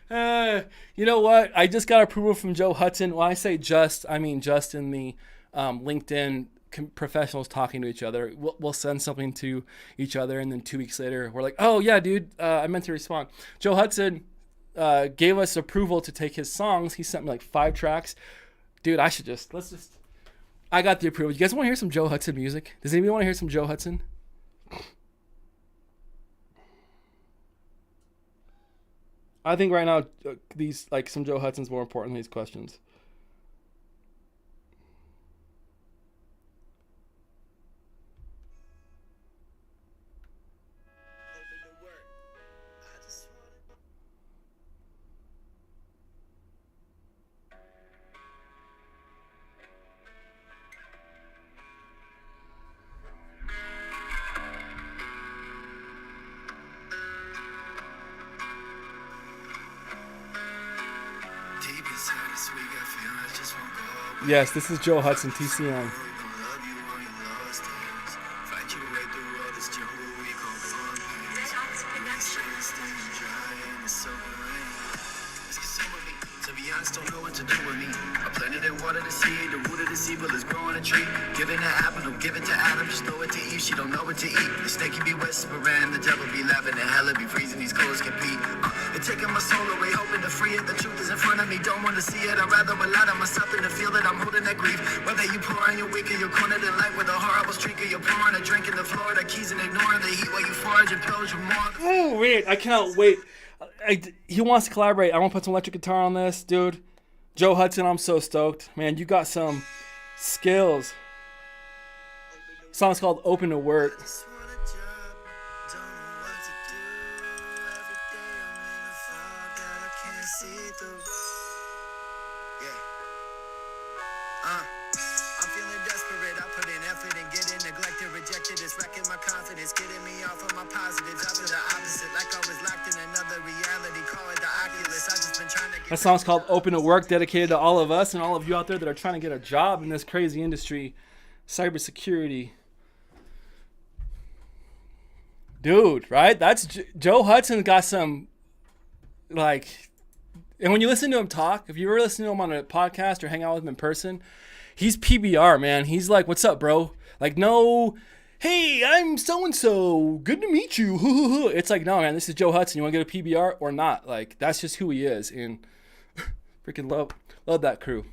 know what? I just got approval from Joe Hudson. When I say just, I mean just in the LinkedIn professionals talking to each other. We'll send something to each other, and then 2 weeks later we're like, oh yeah dude, I meant to respond. Joe Hudson gave us approval to take his songs. He sent me like 5 tracks. Dude, I got the approval. You guys want to hear some Joe Hudson music? Does anybody want to hear some Joe Hudson? I think right now these, like, some Joe Hudson's more important than these questions. Yes, this is Joe Hudson, TCM. Oh, wait, I cannot wait. He wants to collaborate. I want to put some electric guitar on this, dude. Joe Hudson, I'm so stoked. Man, you got some skills. Song's called Open to Work. I'm feeling desperate. I put in effort and getting neglected, rejected. It's wrecking my confidence, getting me off of my positives. I feel the opposite, like I was locked in another reality. Call it the Oculus. I just been trying to get. That song's called Open to Work, dedicated to all of us and all of you out there that are trying to get a job in this crazy industry, cybersecurity. Dude, right? That's Joe Hudson got some, like, and when you listen to him talk, if you ever listen to him on a podcast or hang out with him in person, he's PBR, man. He's like, what's up, bro? Like, no, hey, I'm so-and-so. Good to meet you. It's like, no, man, this is Joe Hudson. You want to get a PBR or not? Like, that's just who he is. And freaking love that crew.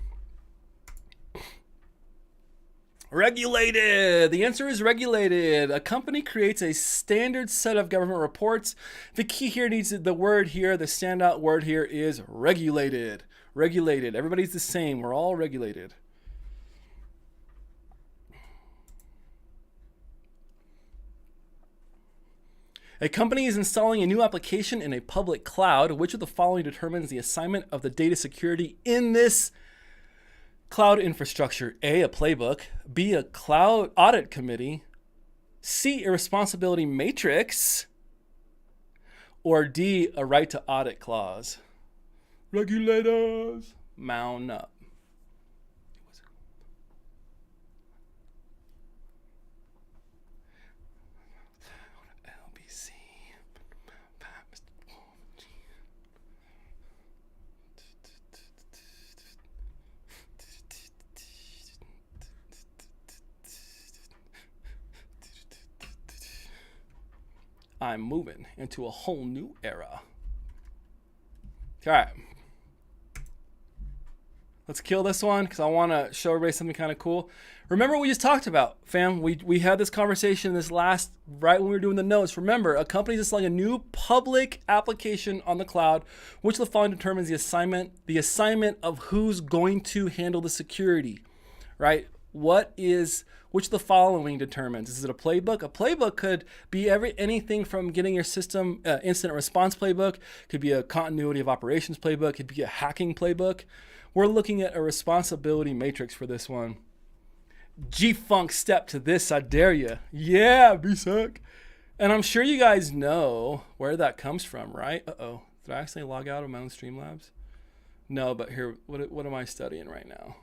Regulated. The answer is regulated. A company creates a standard set of government reports. The key here needs the word here. The standout word here is regulated. Regulated. Everybody's the same. We're all regulated. A company is installing a new application in a public cloud. Which of the following determines the assignment of the data security in this cloud infrastructure? A, a playbook. B, a cloud audit committee. C, a responsibility matrix. Or D, a right to audit clause. Regulators, mount up. I'm moving into a whole new era. All right. Let's kill this one because I want to show everybody something kind of cool. Remember what we just talked about, fam? We had this conversation right when we were doing the notes. Remember, a company is installing a new public application on the cloud, which the following determines the assignment of who's going to handle the security, right? Which of the following determines? Is it a playbook? A playbook could be anything from getting your system incident response playbook, could be a continuity of operations playbook, could be a hacking playbook. We're looking at a responsibility matrix for this one. G-Funk step to this, I dare you. Yeah, B-Suck. And I'm sure you guys know where that comes from, right? Uh-oh. Did I accidentally log out of my own Streamlabs? No, but here, what am I studying right now?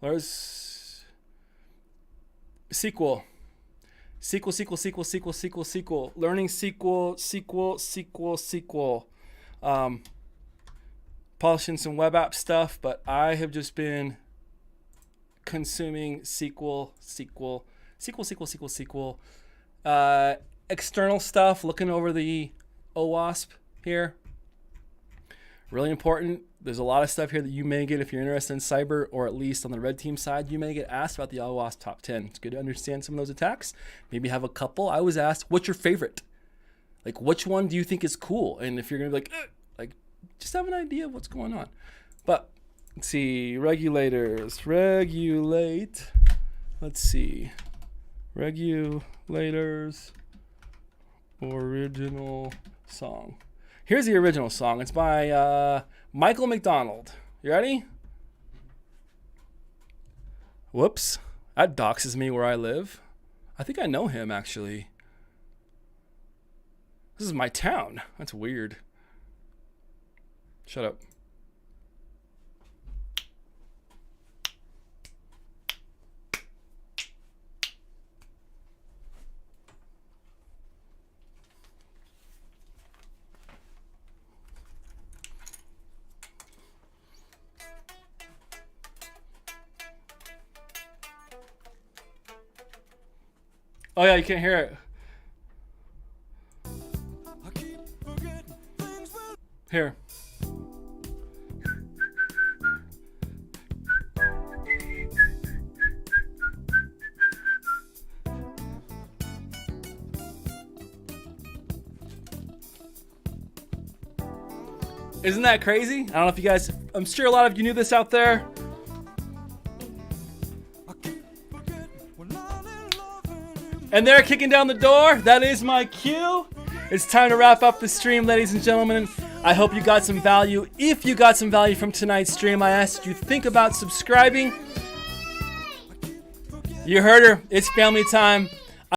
There's SQL. Learning SQL. Polishing some web app stuff, but I have just been consuming SQL. External stuff, looking over the OWASP here. Really important. There's a lot of stuff here that you may get if you're interested in cyber, or at least on the red team side, you may get asked about the OWASP top 10. It's good to understand some of those attacks. Maybe have a couple. I was asked, what's your favorite? Like, which one do you think is cool? And if you're going to be like, just have an idea of what's going on. But let's see, regulators, regulate. Let's see, regulators, original song. Here's the original song. It's by Michael McDonald. You ready? Whoops. That doxes me where I live. I think I know him, actually. This is my town. That's weird. Shut up. Oh yeah, you can't hear it. Here. Isn't that crazy? I don't know if you guys, I'm sure a lot of you knew this out there. And they're kicking down the door. That is my cue. It's time to wrap up the stream, ladies and gentlemen. I hope you got some value. If you got some value from tonight's stream, I asked you think about subscribing. You heard her. It's family time.